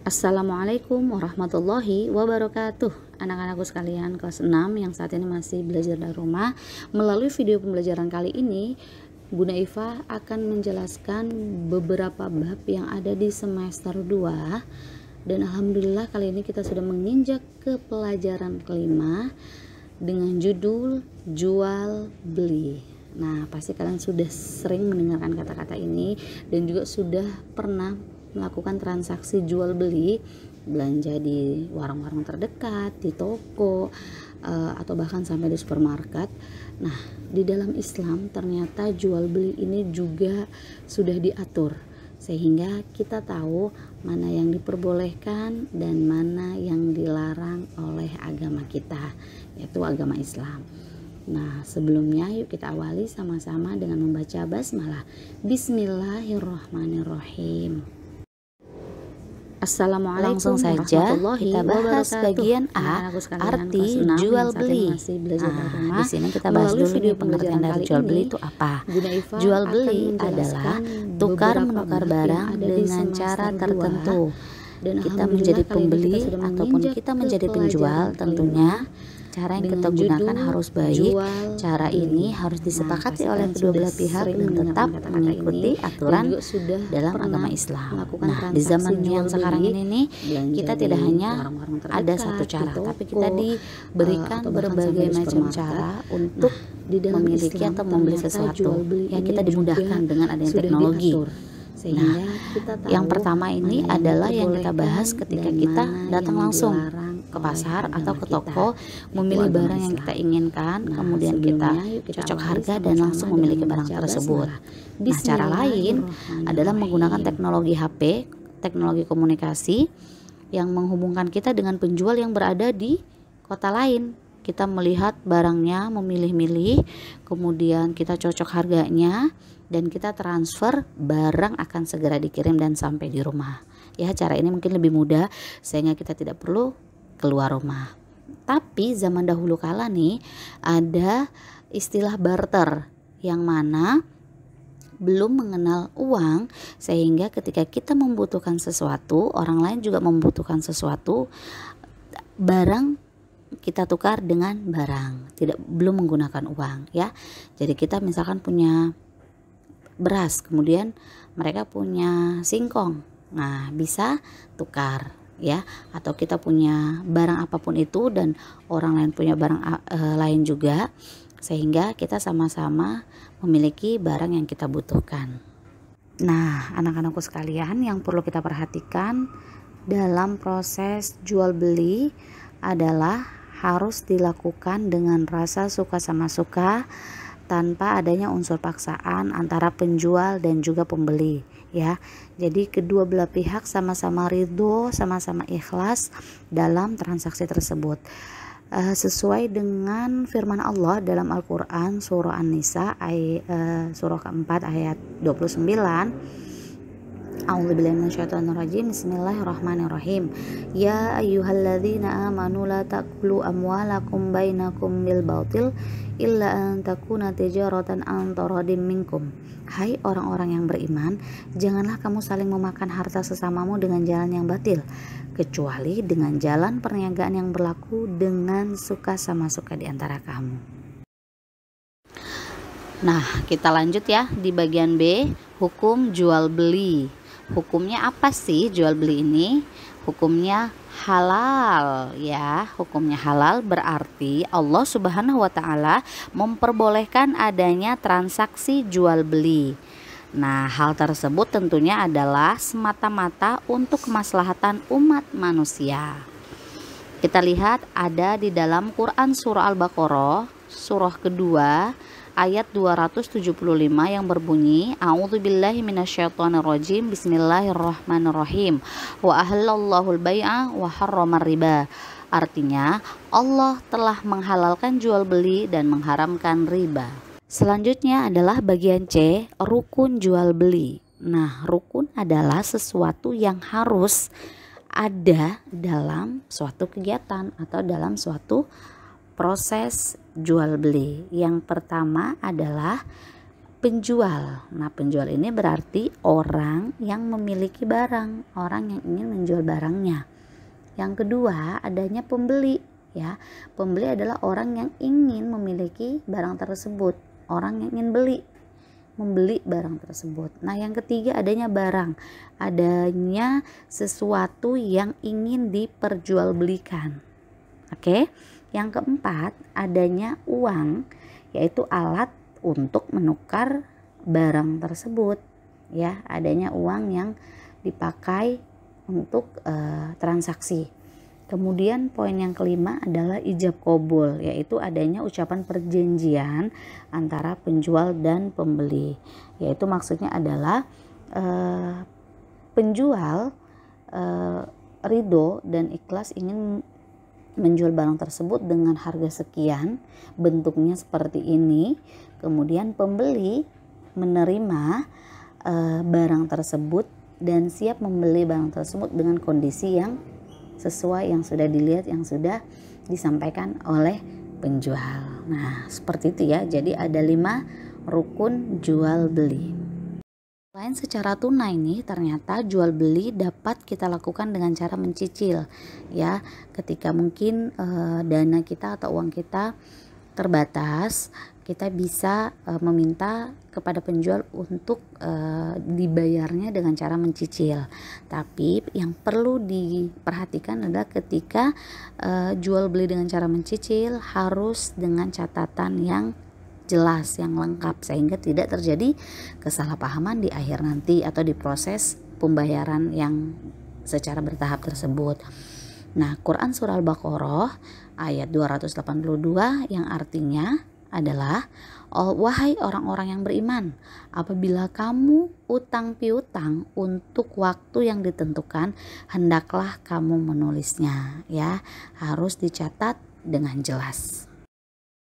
Assalamualaikum warahmatullahi wabarakatuh. Anak-anakku sekalian kelas 6 yang saat ini masih belajar dari rumah, melalui video pembelajaran kali ini Bu Naifah akan menjelaskan beberapa bab yang ada di semester 2. Dan alhamdulillah kali ini kita sudah menginjak ke pelajaran kelima dengan judul jual beli. Nah, pasti kalian sudah sering mendengarkan kata-kata ini dan juga sudah pernah melakukan transaksi jual beli, belanja di warung-warung terdekat, di toko, atau bahkan sampai di supermarket. Nah, di dalam Islam ternyata jual beli ini juga sudah diatur, sehingga kita tahu mana yang diperbolehkan dan mana yang dilarang oleh agama kita, yaitu agama Islam. Nah, sebelumnya yuk kita awali sama-sama dengan membaca basmalah. Bismillahirrahmanirrahim. Assalamualaikum Langsung saja kita bahas bagian A, arti jual beli. Di sini kita bahas dulu nih pengertian dari jual beli itu apa. Jual beli adalah tukar menukar barang dengan cara tertentu. Kita menjadi pembeli ataupun kita menjadi penjual, tentunya cara yang kita gunakan harus baik. Cara ini harus disepakati oleh kedua belah pihak dan tetap mengikuti aturan dalam agama Islam. Nah, di zaman yang sekarang ini nih, kita tidak hanya ada satu cara, tapi kita diberikan berbagai macam cara untuk memiliki atau membeli sesuatu. Ya, kita dimudahkan dengan adanya teknologi. Nah, yang pertama ini adalah yang kita bahas ketika kita datang langsung ke pasar atau ke toko, memilih barang yang kita inginkan, kemudian kita cocok harga dan langsung memiliki barang tersebut. Nah, cara lain adalah menggunakan teknologi HP, teknologi komunikasi yang menghubungkan kita dengan penjual yang berada di kota lain. Kita melihat barangnya, memilih-milih, kemudian kita cocok harganya, dan kita transfer, barang akan segera dikirim dan sampai di rumah. Ya, cara ini mungkin lebih mudah sehingga kita tidak perlu keluar rumah. Tapi zaman dahulu kala nih ada istilah barter yang mana belum mengenal uang, sehingga ketika kita membutuhkan sesuatu, orang lain juga membutuhkan sesuatu, barang kita tukar dengan barang, belum menggunakan uang ya. Jadi kita misalkan punya beras, kemudian mereka punya singkong, nah bisa tukar ya, atau kita punya barang apapun itu dan orang lain punya barang lain juga, sehingga kita sama-sama memiliki barang yang kita butuhkan. Nah, anak-anakku sekalian, yang perlu kita perhatikan dalam proses jual beli adalah harus dilakukan dengan rasa suka sama suka, tanpa adanya unsur paksaan antara penjual dan juga pembeli ya. Jadi kedua belah pihak sama-sama ridho, sama-sama ikhlas dalam transaksi tersebut. Sesuai dengan firman Allah dalam Al-Quran surah An-Nisa surah keempat ayat 29. A'udzubillahi minasyaitonirrajim. Bismillahirrahmanirrahim. Ya ayyuhalladzina amanu la ta'kulu amwalakum bainakum bil batil illa an takuna tijaratan an taradim minkum. Hai orang-orang yang beriman, janganlah kamu saling memakan harta sesamamu dengan jalan yang batil, kecuali dengan jalan perniagaan yang berlaku dengan suka sama suka di antara kamu. Nah, kita lanjut ya di bagian B, hukum jual beli. Hukumnya apa sih jual beli ini? Hukumnya halal ya. Hukumnya halal berarti Allah Subhanahu wa taala memperbolehkan adanya transaksi jual beli. Nah, hal tersebut tentunya adalah semata-mata untuk kemaslahatan umat manusia. Kita lihat ada di dalam Quran surah Al-Baqarah surah kedua ayat 275 yang berbunyi, A'udzubillahi minasyaitonirrajim, Bismillahirrahmanirrahim, wa ahallallahul bai'a wa harramar riba. Artinya, Allah telah menghalalkan jual beli dan mengharamkan riba. Selanjutnya adalah bagian C, rukun jual beli. Nah, rukun adalah sesuatu yang harus ada dalam suatu kegiatan atau dalam suatu proses jual beli. Yang pertama adalah penjual. Nah, penjual ini berarti orang yang memiliki barang, orang yang ingin menjual barangnya. Yang kedua, adanya pembeli, ya. Pembeli adalah orang yang ingin memiliki barang tersebut, orang yang ingin membeli barang tersebut. Nah, yang ketiga adanya barang, adanya sesuatu yang ingin diperjualbelikan. Oke. Yang keempat adanya uang, yaitu alat untuk menukar barang tersebut, ya. Adanya uang yang dipakai untuk transaksi. Kemudian poin yang kelima adalah ijab qabul, yaitu adanya ucapan perjanjian antara penjual dan pembeli, yaitu maksudnya adalah penjual ridho dan ikhlas ingin menjual barang tersebut dengan harga sekian, bentuknya seperti ini. Kemudian pembeli menerima barang tersebut dan siap membeli barang tersebut dengan kondisi yang sesuai yang sudah dilihat, yang sudah disampaikan oleh penjual. Nah, seperti itu ya. Jadi ada 5 rukun jual beli. Selain secara tunai nih, ternyata jual beli dapat kita lakukan dengan cara mencicil, ya. Ketika mungkin dana kita atau uang kita terbatas, kita bisa meminta kepada penjual untuk dibayarnya dengan cara mencicil. Tapi yang perlu diperhatikan adalah ketika jual beli dengan cara mencicil harus dengan catatan yang jelas, yang lengkap, sehingga tidak terjadi kesalahpahaman di akhir nanti atau di proses pembayaran yang secara bertahap tersebut. Nah, Quran Surah Al-Baqarah ayat 282 yang artinya adalah, wahai orang-orang yang beriman, apabila kamu utang piutang untuk waktu yang ditentukan, hendaklah kamu menulisnya, ya. Harus dicatat dengan jelas.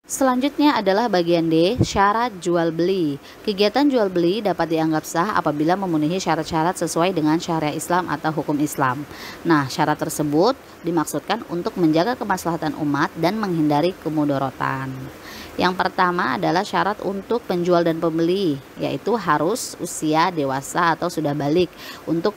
Selanjutnya adalah bagian D, syarat jual beli. Kegiatan jual beli dapat dianggap sah apabila memenuhi syarat-syarat sesuai dengan syariat Islam atau hukum Islam. Nah, syarat tersebut dimaksudkan untuk menjaga kemaslahatan umat dan menghindari kemudorotan. Yang pertama adalah syarat untuk penjual dan pembeli, yaitu harus usia dewasa atau sudah balik untuk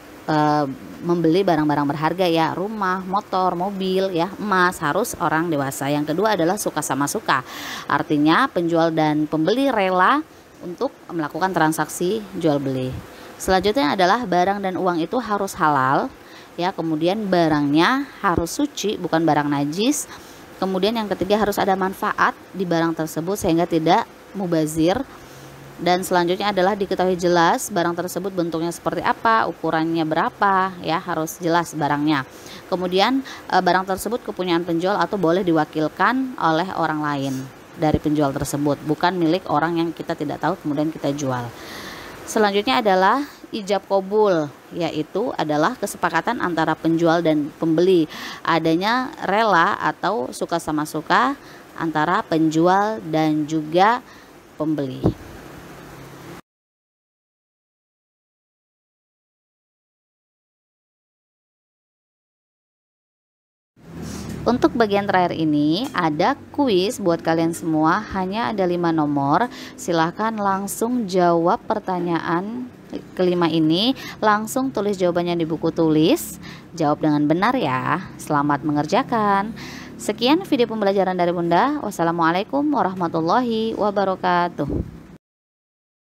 membeli barang-barang berharga, ya, rumah, motor, mobil, ya, emas, harus orang dewasa. Yang kedua adalah suka sama suka, artinya penjual dan pembeli rela untuk melakukan transaksi jual beli. Selanjutnya adalah barang dan uang itu harus halal, ya. Kemudian barangnya harus suci, bukan barang najis. Kemudian yang ketiga harus ada manfaat di barang tersebut sehingga tidak mubazir. Dan selanjutnya adalah diketahui jelas barang tersebut bentuknya seperti apa, ukurannya berapa, ya, harus jelas barangnya. Kemudian barang tersebut kepunyaan penjual atau boleh diwakilkan oleh orang lain dari penjual tersebut, bukan milik orang yang kita tidak tahu kemudian kita jual. Selanjutnya adalah ijab qabul, yaitu adalah kesepakatan antara penjual dan pembeli, adanya rela atau suka sama suka antara penjual dan juga pembeli. Untuk bagian terakhir ini ada kuis buat kalian semua, hanya ada 5 nomor. Silahkan langsung jawab pertanyaan kelima ini, langsung tulis jawabannya di buku tulis, jawab dengan benar ya. Selamat mengerjakan. Sekian video pembelajaran dari Bunda. Wassalamualaikum warahmatullahi wabarakatuh.